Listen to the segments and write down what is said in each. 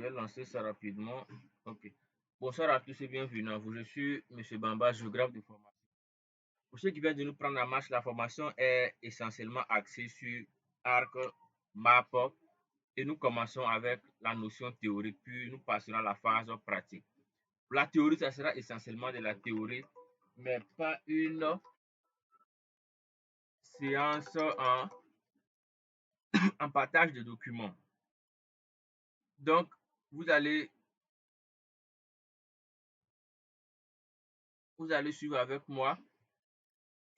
vais lancer ça rapidement. Ok. Bonsoir à tous et bienvenue à vous. Je suis M. Bamba, géographe de formation. Pour ceux qui viennent de nous prendre en marche, la formation est essentiellement axée sur arc, map, et nous commençons avec la notion théorique, puis nous passerons à la phase pratique. La théorie, ça sera essentiellement de la théorie, mais pas une séance en partage de documents. Donc, vous allez suivre avec moi,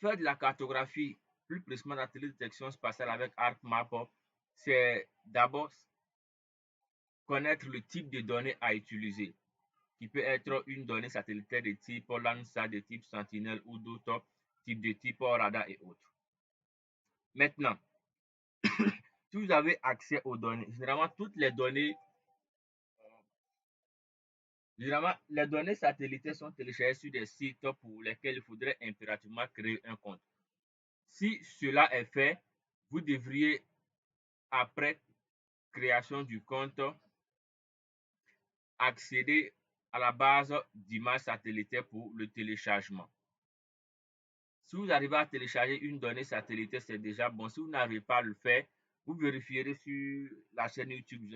faire de la cartographie, plus précisément la télédétection spatiale avec ArcMap. C'est d'abord connaître le type de données à utiliser, qui peut être une donnée satellitaire de type Landsat, de type Sentinel ou d'autres types de type radar et autres. Maintenant, si vous avez accès aux données, généralement les données satellitaires sont téléchargées sur des sites pour lesquels il faudrait impérativement créer un compte. Si cela est fait, vous devriez, après création du compte, accéder à la base d'images satellitaires pour le téléchargement. Si vous arrivez à télécharger une donnée satellitaire, c'est déjà bon. Si vous n'arrivez pas à le faire, vous vérifierez sur la chaîne YouTube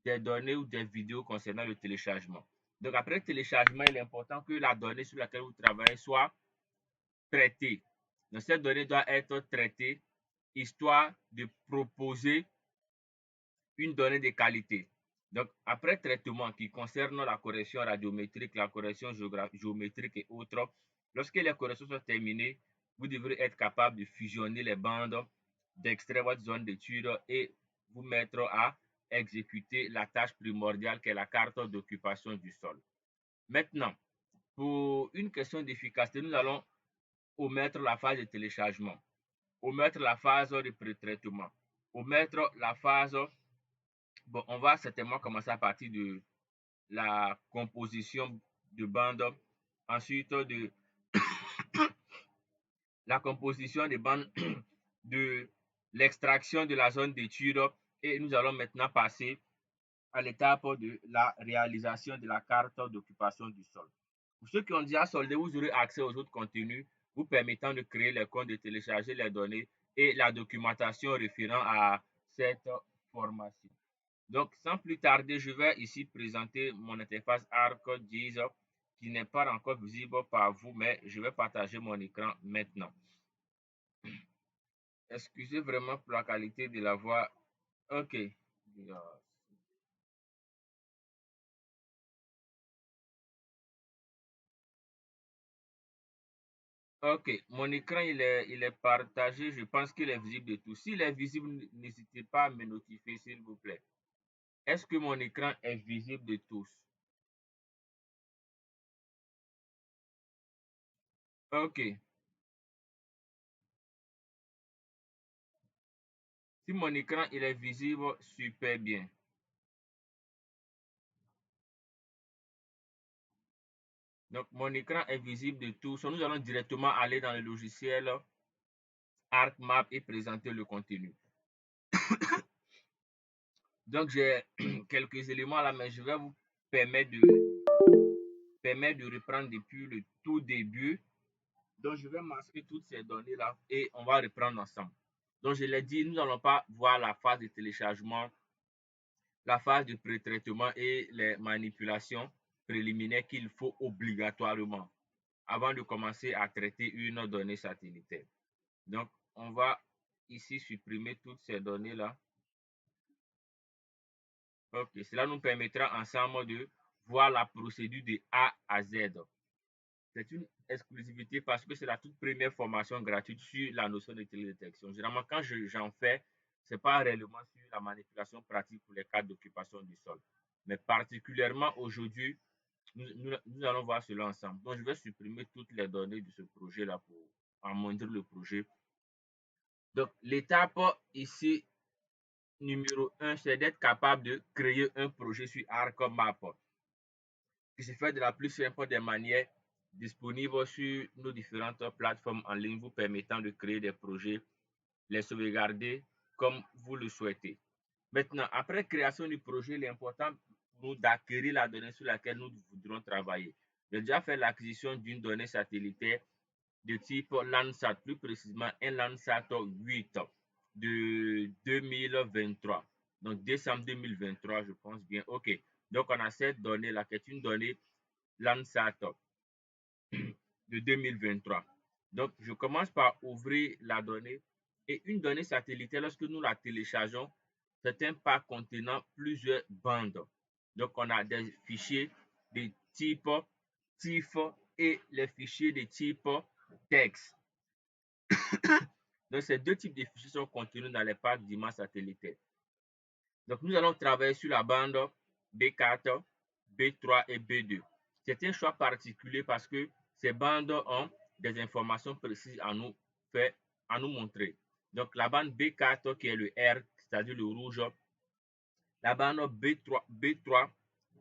des données ou des vidéos concernant le téléchargement. Donc, après le téléchargement, il est important que la donnée sur laquelle vous travaillez soit traitée. Donc, cette donnée doit être traitée histoire de proposer une donnée de qualité. Donc, après traitement qui concerne la correction radiométrique, la correction géométrique et autres, lorsque les corrections sont terminées, vous devrez être capable de fusionner les bandes, d'extraire votre zone d'étude et vous mettre à exécuter la tâche primordiale qui est la carte d'occupation du sol. Maintenant, pour une question d'efficacité, nous allons omettre la phase de téléchargement, omettre la phase de pré-traitement, omettre la phase. Bon, on va certainement commencer à partir de la composition de bandes, ensuite de la composition des bandes, de l'extraction de la zone d'étude et nous allons maintenant passer à l'étape de la réalisation de la carte d'occupation du sol. Pour ceux qui ont déjà soldé, vous aurez accès aux autres contenus vous permettant de créer les comptes, de télécharger les données et la documentation référant à cette formation. Donc, sans plus tarder, je vais ici présenter mon interface ArcGIS qui n'est pas encore visible par vous, mais je vais partager mon écran maintenant. Excusez vraiment pour la qualité de la voix. OK. OK. Mon écran, il est partagé. Je pense qu'il est visible de tous. S'il est visible, n'hésitez pas à me notifier, s'il vous plaît. Est-ce que mon écran est visible de tous? OK. Si mon écran, il est visible, super bien. Donc, mon écran est visible de tous. Nous allons directement aller dans le logiciel ArcMap et présenter le contenu. Donc, j'ai quelques éléments là, mais je vais vous permettre de reprendre depuis le tout début. Donc, je vais masquer toutes ces données-là et on va reprendre ensemble. Donc, je l'ai dit, nous n'allons pas voir la phase de téléchargement, la phase de pré-traitement et les manipulations préliminaires qu'il faut obligatoirement avant de commencer à traiter une donnée satellitaire. Donc, on va ici supprimer toutes ces données-là. Ok, cela nous permettra ensemble de voir la procédure de A à Z. C'est une exclusivité parce que c'est la toute première formation gratuite sur la notion de télédétection. Généralement, quand j'en fais, ce n'est pas réellement sur la manipulation pratique pour les cas d'occupation du sol. Mais particulièrement aujourd'hui, nous allons voir cela ensemble. Donc, je vais supprimer toutes les données de ce projet-là pour amoindrir le projet. Donc, l'étape ici, numéro 1, c'est d'être capable de créer un projet sur ArcMap qui se fait de la plus simple des manières disponibles sur nos différentes plateformes en ligne vous permettant de créer des projets, les sauvegarder comme vous le souhaitez. Maintenant, après création du projet, il est important pour nous d'acquérir la donnée sur laquelle nous voudrons travailler. J'ai déjà fait l'acquisition d'une donnée satellitaire de type Landsat, plus précisément un Landsat 8 de 2023. Donc, décembre 2023, je pense bien. OK. Donc, on a cette donnée-là qui est une donnée Landsat de 2023. Donc, je commence par ouvrir la donnée. Et une donnée satellitaire, lorsque nous la téléchargeons, c'est un pack contenant plusieurs bandes. Donc, on a des fichiers de type TIFF et les fichiers de type texte. Donc, ces deux types de fichiers sont contenus dans les packs d'images satellitaires. Donc, nous allons travailler sur la bande B4, B3 et B2. C'est un choix particulier parce que ces bandes ont des informations précises à nous montrer. Donc, la bande B4 qui est le R, c'est-à-dire le rouge, la bande B3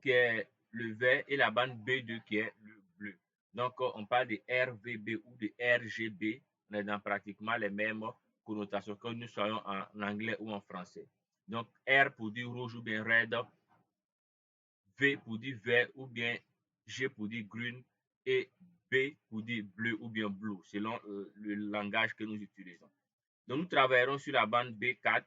qui est le vert et la bande B2 qui est le bleu. Donc, on parle de RVB ou de RGB. On est dans pratiquement les mêmes connotations que nous soyons en anglais ou en français. Donc, R pour dire rouge ou bien red, V pour dire vert ou bien G pour dire green et B pour dire bleu ou bien blue, selon le langage que nous utilisons. Donc, nous travaillerons sur la bande B4,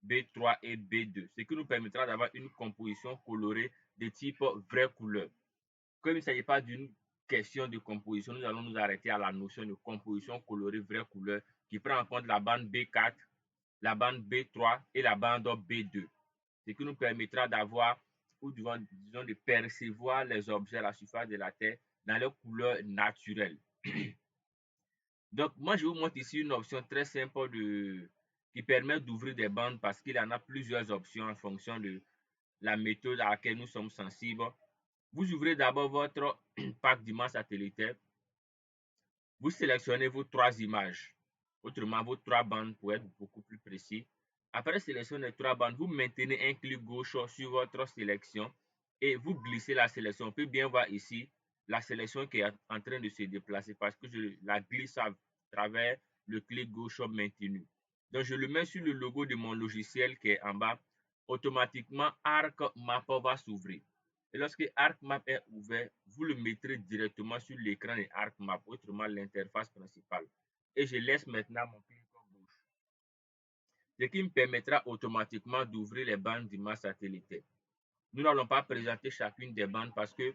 B3 et B2, ce qui nous permettra d'avoir une composition colorée de type vraie couleur. Comme il ne s'agit pas d'une question de composition, nous allons nous arrêter à la notion de composition colorée vraie couleur qui prend en compte la bande B4, la bande B3 et la bande B2, ce qui nous permettra d'avoir ou disons de percevoir les objets à la surface de la Terre dans leur couleur naturelle. Donc, moi, je vous montre ici une option très simple qui permet d'ouvrir des bandes parce qu'il y en a plusieurs options en fonction de la méthode à laquelle nous sommes sensibles. Vous ouvrez d'abord votre pack d'images satellitaires. Vous sélectionnez vos 3 images, autrement vos 3 bandes pour être beaucoup plus précis. Après sélection des 3 bandes, vous maintenez un clic gauche sur votre sélection et vous glissez la sélection. On peut bien voir ici la sélection qui est en train de se déplacer parce que je la glisse à travers le clic gauche maintenu. Donc, je le mets sur le logo de mon logiciel qui est en bas. Automatiquement, ArcMap va s'ouvrir. Et lorsque ArcMap est ouvert, vous le mettrez directement sur l'écran de ArcMap, autrement l'interface principale. Et je laisse maintenant mon clic gauche, ce qui me permettra automatiquement d'ouvrir les bandes d'images satellitaires. Nous n'allons pas présenter chacune des bandes parce que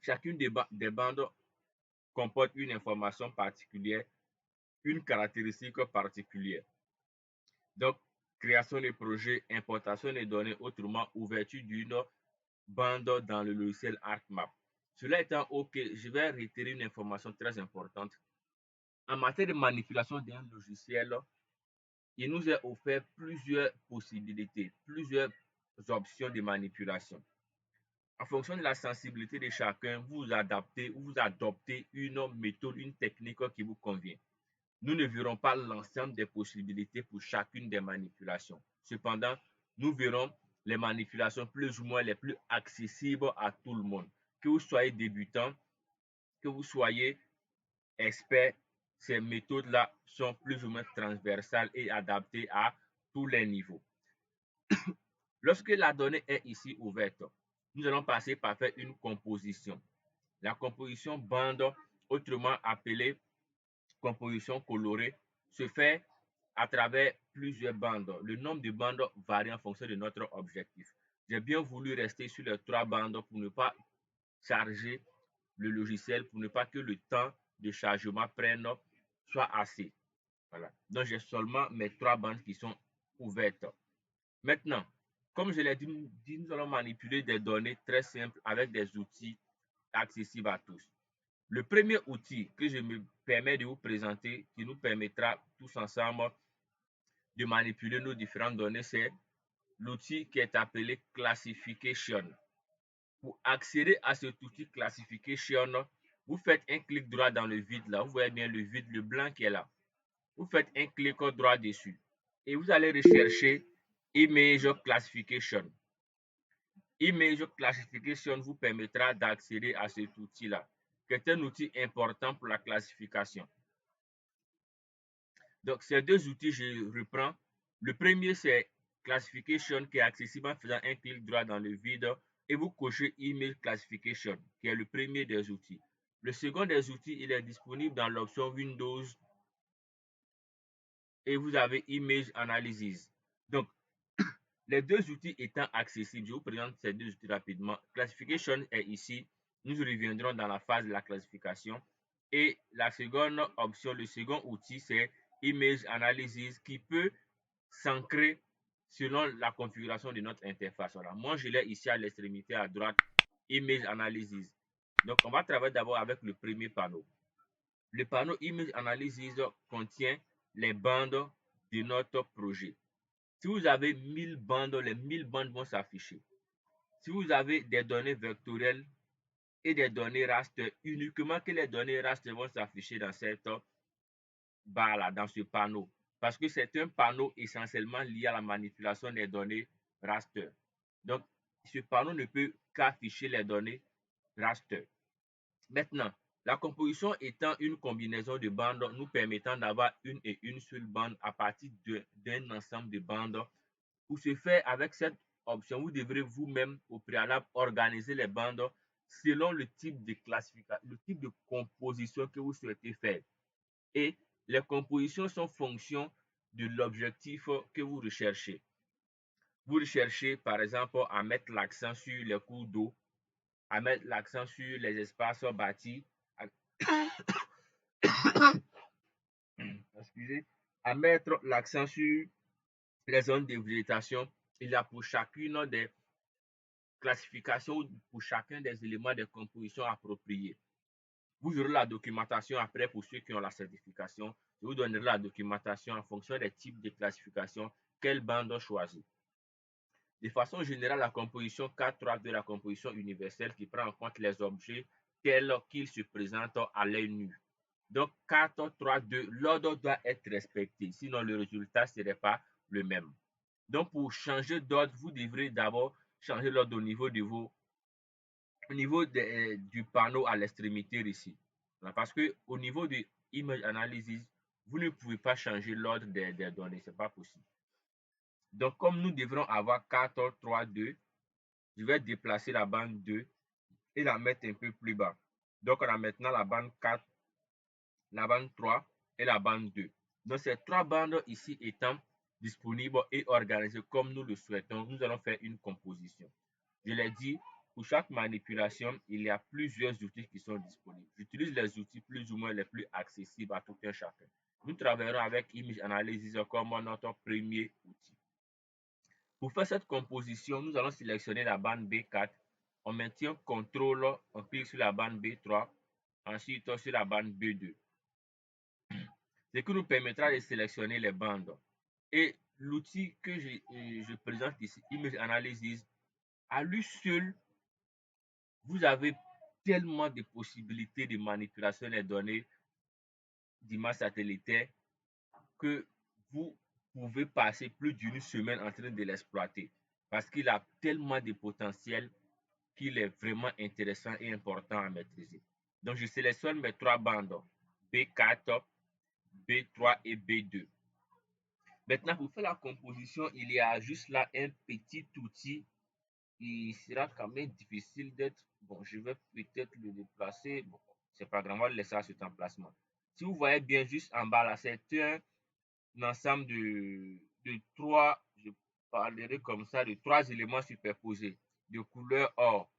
chacune des bandes comporte une information particulière, une caractéristique particulière. Donc, création des projets, importation des données, autrement ouverture d'une bande dans le logiciel ArcMap. Cela étant OK, je vais réitérer une information très importante. En matière de manipulation d'un logiciel, il nous est offert plusieurs possibilités, plusieurs options de manipulation. En fonction de la sensibilité de chacun, vous adaptez ou vous adoptez une méthode, une technique qui vous convient. Nous ne verrons pas l'ensemble des possibilités pour chacune des manipulations. Cependant, nous verrons les manipulations plus ou moins les plus accessibles à tout le monde. Que vous soyez débutant, que vous soyez expert, ces méthodes-là sont plus ou moins transversales et adaptées à tous les niveaux. Lorsque la donnée est ici ouverte, nous allons passer par faire une composition. La composition bande, autrement appelée composition colorée, se fait à travers plusieurs bandes. Le nombre de bandes varie en fonction de notre objectif. J'ai bien voulu rester sur les 3 bandes pour ne pas charger le logiciel, pour ne pas que le temps de chargement prenne soit assez. Voilà. Donc, j'ai seulement mes 3 bandes qui sont ouvertes. Maintenant, comme je l'ai dit, nous allons manipuler des données très simples avec des outils accessibles à tous. Le premier outil que je me permets de vous présenter, qui nous permettra tous ensemble de manipuler nos différentes données, c'est l'outil qui est appelé Classification. Pour accéder à cet outil Classification, vous faites un clic droit dans le vide là. Vous voyez bien le vide, le blanc qui est là. Vous faites un clic droit dessus et vous allez rechercher Image Classification. Image Classification vous permettra d'accéder à cet outil-là, qui est un outil important pour la classification. Donc, ces 2 outils, je reprends. Le premier, c'est Classification qui est accessible en faisant un clic droit dans le vide et vous cochez Image Classification qui est le premier des outils. Le second des outils, il est disponible dans l'option Windows et vous avez Image Analysis. Donc, les deux outils étant accessibles, je vous présente ces deux outils rapidement. Classification est ici. Nous reviendrons dans la phase de la classification. Et la seconde option, le second outil, c'est Image Analysis qui peut s'ancrer selon la configuration de notre interface. Voilà. Moi, je l'ai ici à l'extrémité à droite, Image Analysis. Donc, on va travailler d'abord avec le premier panneau. Le panneau Image Analysis contient les bandes de notre projet. Si vous avez 1000 bandes, les 1000 bandes vont s'afficher. Si vous avez des données vectorielles et des données raster, uniquement que les données raster vont s'afficher dans cette barre-là, dans ce panneau. Parce que c'est un panneau essentiellement lié à la manipulation des données raster. Donc, ce panneau ne peut qu'afficher les données raster. Maintenant, la composition étant une combinaison de bandes nous permettant d'avoir une et une seule bande à partir d'un ensemble de bandes. Pour ce faire, avec cette option, vous devrez vous-même au préalable organiser les bandes selon le type de classification, le type de composition que vous souhaitez faire. Et les compositions sont fonction de l'objectif que vous recherchez. Vous recherchez par exemple à mettre l'accent sur les cours d'eau, à mettre l'accent sur les espaces bâtis, excusez, à mettre l'accent sur les zones de végétation. Il y a pour chacune des classifications, pour chacun des éléments de composition appropriés. Vous aurez la documentation après pour ceux qui ont la certification. Je vous donnerai la documentation en fonction des types de classification, quelle bande choisir. De façon générale, la composition 4.3 de la composition universelle qui prend en compte les objets tels qu'ils se présentent à l'œil nu. Donc 4.3.2, l'ordre doit être respecté, sinon le résultat ne serait pas le même. Donc pour changer d'ordre, vous devrez d'abord changer l'ordre au niveau du panneau à l'extrémité ici. Parce que au niveau de Image Analysis, vous ne pouvez pas changer l'ordre des données, ce n'est pas possible. Donc comme nous devrons avoir 4.3.2, je vais déplacer la bande 2 et la mettre un peu plus bas. Donc on a maintenant la bande 4, la bande 3 et la bande 2. Donc ces trois bandes ici étant disponibles et organisées comme nous le souhaitons, nous allons faire une composition. Je l'ai dit, pour chaque manipulation, il y a plusieurs outils qui sont disponibles. J'utilise les outils plus ou moins les plus accessibles à tout un chacun. Nous travaillerons avec Image Analysis comme notre premier outil. Pour faire cette composition, nous allons sélectionner la bande B4. On maintient CTRL, on clique sur la bande B3, ensuite sur la bande B2. Ce qui nous permettra de sélectionner les bandes. Et l'outil que je présente ici, Image Analysis, à lui seul, vous avez tellement de possibilités de manipulation des données d'images satellitaires que vous pouvez passer plus d'une semaine en train de l'exploiter parce qu'il a tellement de potentiel qu'il est vraiment intéressant et important à maîtriser. Donc, je sélectionne mes trois bandes, B4, B3 et B2. Maintenant, pour faire la composition, il y a juste là un petit outil. Il sera quand même difficile d'être. Bon, je vais peut-être le déplacer. Bon, c'est pas grave, on va le laisser à cet emplacement. Si vous voyez bien juste en bas là, c'est un ensemble de trois, je parlerai comme ça, de trois éléments superposés de couleur or.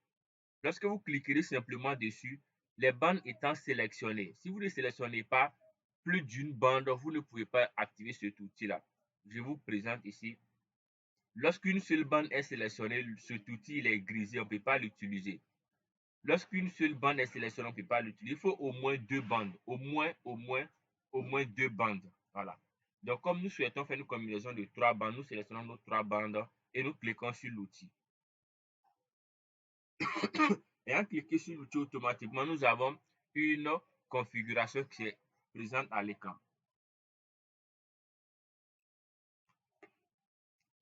Lorsque vous cliquerez simplement dessus, les bandes étant sélectionnées, si vous ne sélectionnez pas plus d'une bande, vous ne pouvez pas activer cet outil-là. Je vous présente ici. Lorsqu'une seule bande est sélectionnée, cet outil il est grisé, on ne peut pas l'utiliser. Lorsqu'une seule bande est sélectionnée, on ne peut pas l'utiliser. Il faut au moins deux bandes. Au moins deux bandes. Voilà. Donc, comme nous souhaitons faire une combinaison de trois bandes, nous sélectionnons nos trois bandes et nous cliquons sur l'outil. Et en cliquant sur l'outil, automatiquement, nous avons une configuration qui est présente à l'écran.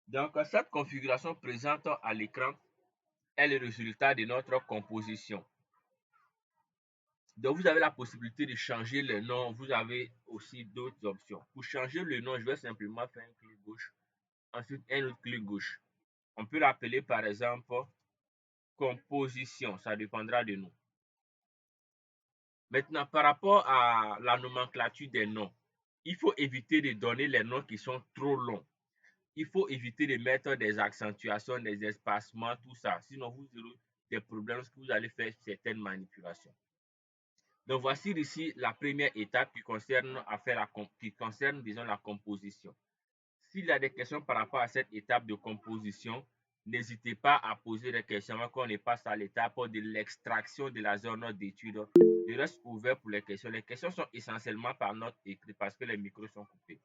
Donc, cette configuration présente à l'écran est le résultat de notre composition. Donc, vous avez la possibilité de changer le nom. Vous avez aussi d'autres options. Pour changer le nom, je vais simplement faire un clic gauche ensuite un autre clic gauche. On peut l'appeler par exemple composition, ça dépendra de nous. Maintenant, par rapport à la nomenclature des noms, il faut éviter de donner les noms qui sont trop longs. Il faut éviter de mettre des accentuations, des espacements, tout ça. Sinon, vous aurez des problèmes lorsque vous allez faire certaines manipulations. Donc, voici ici la première étape qui concerne, disons, la composition. S'il y a des questions par rapport à cette étape de composition, n'hésitez pas à poser des questions avant qu'on ne passe à l'étape de l'extraction de la zone d'étude. Je reste ouvert pour les questions. Les questions sont essentiellement par note écrite parce que les micros sont coupés.